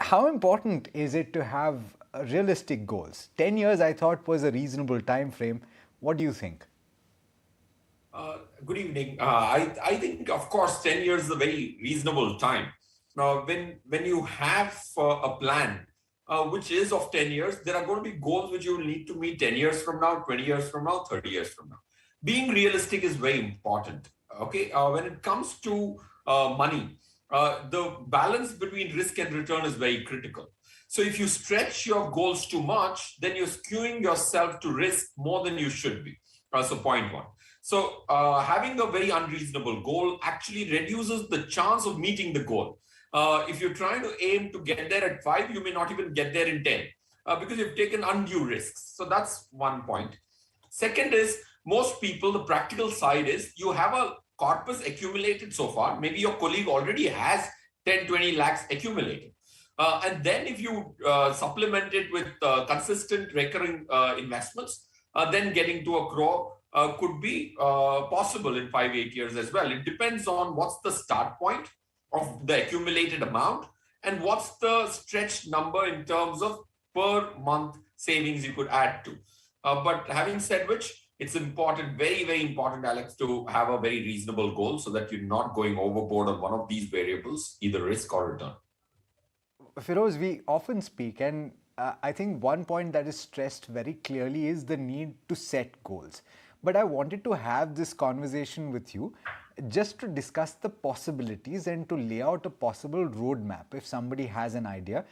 how important is it to have realistic goals? 10 years I thought was a reasonable time frame. What do you think? Good evening. I think, of course, 10 years is a very reasonable time. Now, when you have a plan which is of 10 years, there are going to be goals which you will need to meet 10 years from now, 20 years from now, 30 years from now. Being realistic is very important. Okay, when it comes to money, the balance between risk and return is very critical. So if you stretch your goals too much, then you're skewing yourself to risk more than you should be. So point one. So having a very unreasonable goal actually reduces the chance of meeting the goal. If you're trying to aim to get there at 5, you may not even get there in 10 because you've taken undue risks. So that's one point. Second is, most people, the practical side is, you have a corpus accumulated so far. Maybe your colleague already has 10, 20 lakhs accumulated. And then if you supplement it with consistent recurring investments, then getting to a crore could be possible in 5-8 years as well. It depends on what's the start point of the accumulated amount and what's the stretched number in terms of per month savings you could add to. But having said which, it's important, very, very important, Alex, to have a very reasonable goal so that you're not going overboard on one of these variables, either risk or return. Feroze, we often speak, and I think one point that is stressed very clearly is the need to set goals. But I wanted to have this conversation with you just to discuss the possibilities and to lay out a possible roadmap if somebody has an idea.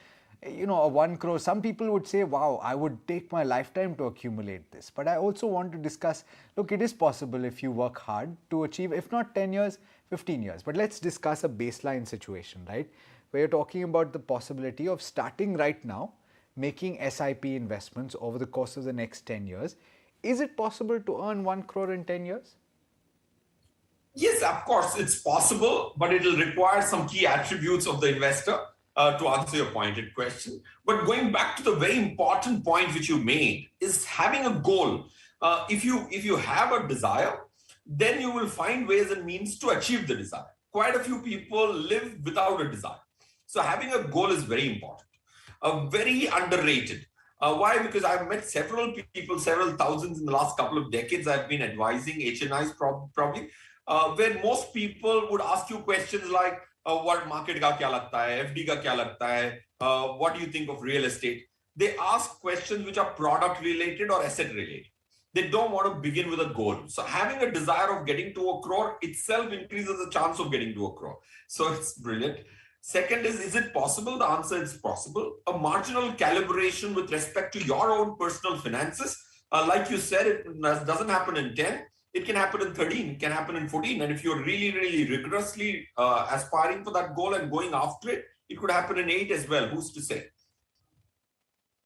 You know, a 1 crore, some people would say, wow, I would take my lifetime to accumulate this. But I also want to discuss, look, it is possible if you work hard to achieve, if not 10 years, 15 years. But let's discuss a baseline situation, right? Where you're talking about the possibility of starting right now, making SIP investments over the course of the next 10 years. Is it possible to earn 1 crore in 10 years? Yes, of course, it's possible, but it will require some key attributes of the investor to answer your pointed question. But going back to the very important point which you made is having a goal. If you have a desire, then you will find ways and means to achieve the desire. Quite a few people live without a desire. So having a goal is very important, very underrated. Why? Because I've met several people, several thousands in the last couple of decades. I've been advising HNIs probably, where most people would ask you questions like, what market ka kya lagta hai, FD ka kya lagta hai, what do you think of real estate? They ask questions which are product related or asset related. They don't want to begin with a goal. So having a desire of getting to a crore itself increases the chance of getting to a crore. So it's brilliant. Second is it possible? The answer is possible. A marginal calibration with respect to your own personal finances. Like you said, it doesn't happen in 10. It can happen in 13. It can happen in 14. And if you're really, really rigorously aspiring for that goal and going after it, it could happen in 8 as well. Who's to say?